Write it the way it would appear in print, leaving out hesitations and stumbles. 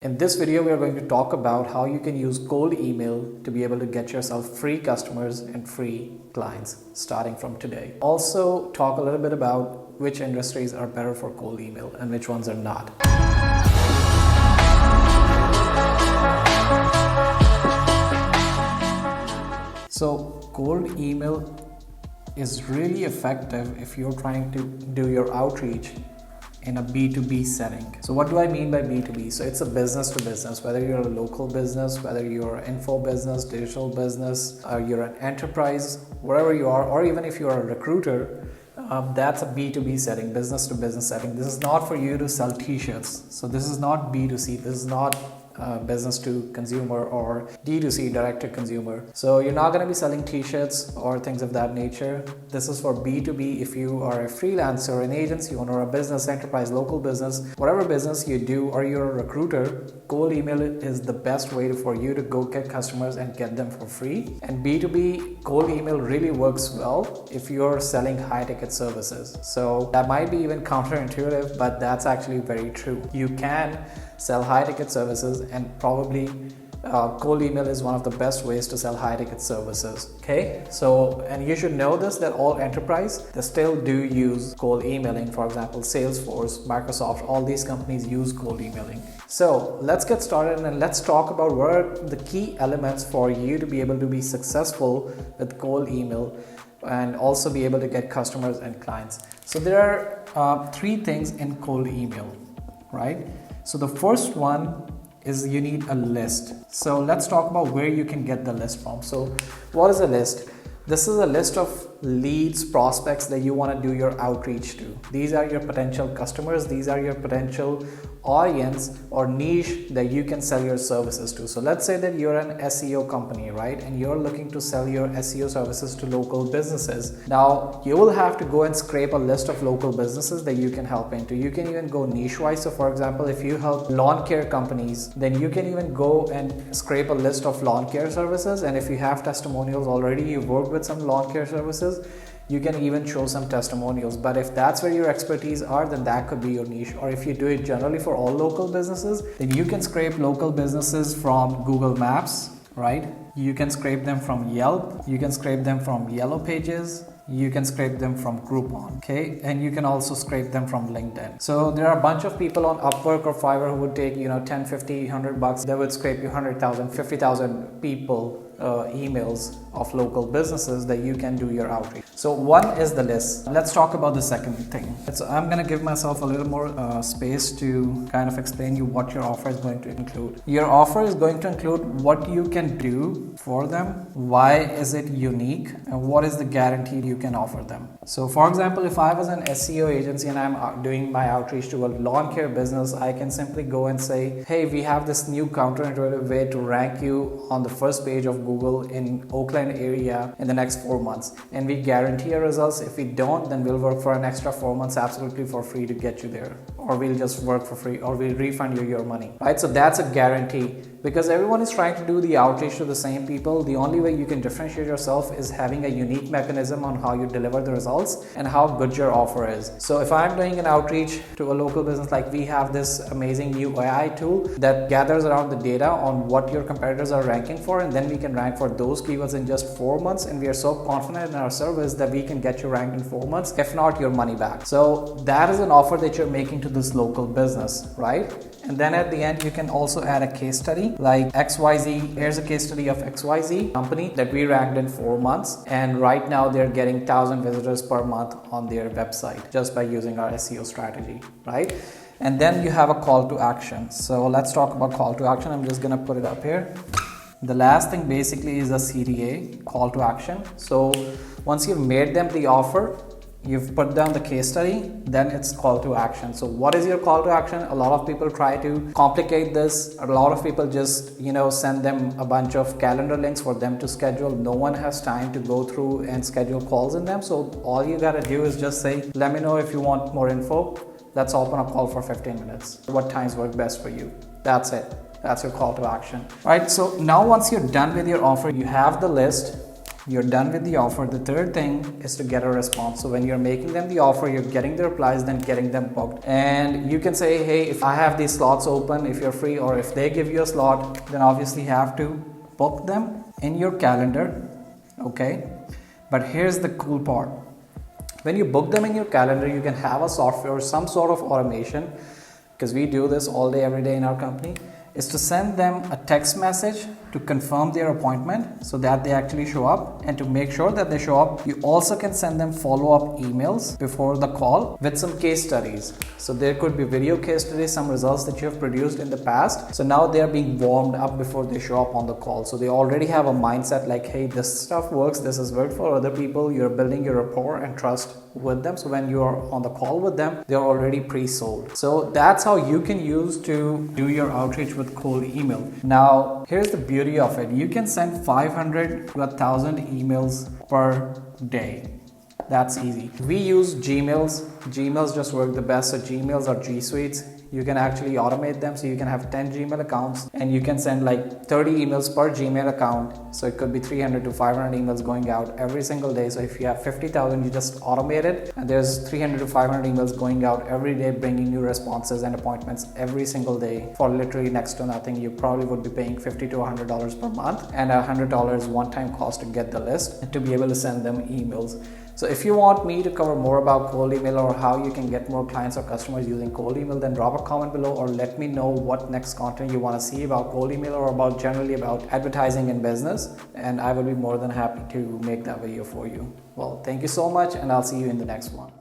In this video, we are going to talk about how you can use cold email to be able to get yourself free customers and free clients starting from today. Also, talk a little bit about which industries are better for cold email and which ones are not. So, cold email is really effective if you're trying to do your outreach in a B2B setting. So what do I mean by B2B? So it's a business to business, whether you're a local business, whether you're an info business, digital business, you're an enterprise, wherever you are, or even if you're a recruiter, that's a B2B setting, business to business setting. This is not for you to sell t-shirts. So this is not B2C. This is not business to consumer or D2C, direct to consumer. So you're not going to be selling t-shirts or things of that nature. This is for B2B. If you are a freelancer, an agency owner, a business, enterprise, local business, whatever business you do, or you're a recruiter, cold email is the best way for you to go get customers and get them for free. And B2B cold email really works well if you're selling high ticket services. So that might be even counterintuitive, but that's actually very true. You can sell high ticket services, and probably cold email is one of the best ways to sell high ticket services. Okay, so and you should know this, that all enterprise, they still do use cold emailing. For example, Salesforce, Microsoft, all these companies use cold emailing. So let's get started and let's talk about what are the key elements for you to be able to be successful with cold email and also be able to get customers and clients. So there are three things in cold email, right? So the first one is you need a list. So let's talk about where you can get the list from. So what is a list? This is a list of leads, prospects that you want to do your outreach to. These are your potential customers. These are your potential audience or niche that you can sell your services to. So let's say that you're an SEO company, right? And you're looking to sell your SEO services to local businesses. Now you will have to go and scrape a list of local businesses that you can help into. You can even go niche wise. So for example, if you help lawn care companies, then you can even go and scrape a list of lawn care services. And if you have testimonials already, you've worked with some lawn care services, you can even show some testimonials. But if that's where your expertise are, then that could be your niche. Or if you do it generally for all local businesses, then you can scrape local businesses from Google Maps, right? You can scrape them from Yelp. You can scrape them from Yellow Pages. You can scrape them from Groupon, okay? And you can also scrape them from LinkedIn. So there are a bunch of people on Upwork or Fiverr who would take, 10, 50, 100 bucks. They would scrape you 100,000, 50,000 people emails of local businesses that you can do your outreach. So one is the list. Let's talk about the second thing. So I'm going to give myself a little more space to kind of explain you what your offer is going to include. Your offer is going to include what you can do for them, why is it unique, and what is the guarantee you can offer them. So for example, if I was an SEO agency and I'm doing my outreach to a lawn care business, I can simply go and say, hey, we have this new counterintuitive way to rank you on the first page of Google in Oakland area in the next 4 months, and we guarantee your results. If we don't, then we'll work for an extra 4 months absolutely for free to get you there, or we'll just work for free, or we'll refund you your money, right? So that's a guarantee, because everyone is trying to do the outreach to the same people. The only way you can differentiate yourself is having a unique mechanism on how you deliver the results and how good your offer is. So if I'm doing an outreach to a local business, like we have this amazing new AI tool that gathers around the data on what your competitors are ranking for, and then we can rank for those keywords in just 4 months, and we are so confident in our service that we can get you ranked in 4 months, if not your money back. So that is an offer that you're making to this local business, right? And then at the end, you can also add a case study like XYZ. Here's a case study of XYZ company that we ranked in 4 months. And right now they're getting 1,000 visitors per month on their website just by using our SEO strategy, right? And then you have a call to action. So let's talk about call to action. I'm just going to put it up here. The last thing basically is a CTA, call to action. So once you've made them the offer, you've put down the case study, then it's call to action. So what is your call to action? A lot of people try to complicate this. A lot of people just, send them a bunch of calendar links for them to schedule. No one has time to go through and schedule calls in them. So all you got to do is just say, let me know if you want more info. Let's open a call for 15 minutes. What times work best for you? That's it. That's your call to action, right? So now once you're done with your offer, you have the list. you're done with the offer. The third thing is to get a response. So when you're making them the offer, you're getting the replies, then getting them booked. And you can say, hey, if I have these slots open, if you're free, or if they give you a slot, then obviously you have to book them in your calendar. Okay, but here's the cool part. When you book them in your calendar, you can have a software or some sort of automation, because we do this all day, every day in our company, is to send them a text message to confirm their appointment so that they actually show up. And to make sure that they show up, you also can send them follow-up emails before the call with some case studies. So there could be video case studies, some results that you have produced in the past. So now they are being warmed up before they show up on the call. So they already have a mindset like, hey, this stuff works, this has worked for other people. You're building your rapport and trust with them. So when you are on the call with them, they're already pre-sold. So that's how you can use to do your outreach with cold email. Now, here's the beauty of it. You can send 500 to 1,000 emails per day. That's easy. We use Gmails. Gmails just work the best. So Gmails or G Suites, you can actually automate them. So you can have 10 Gmail accounts and you can send like 30 emails per Gmail account. So it could be 300 to 500 emails going out every single day. So if you have 50,000, you just automate it. And there's 300 to 500 emails going out every day, bringing new responses and appointments every single day for literally next to nothing. You probably would be paying $50 to $100 per month and $100 one-time cost to get the list and to be able to send them emails. So if you want me to cover more about cold email or how you can get more clients or customers using cold email, then drop a comment below or let me know what next content you want to see about cold email or about generally about advertising in business, and I will be more than happy to make that video for you. Well, thank you so much, and I'll see you in the next one.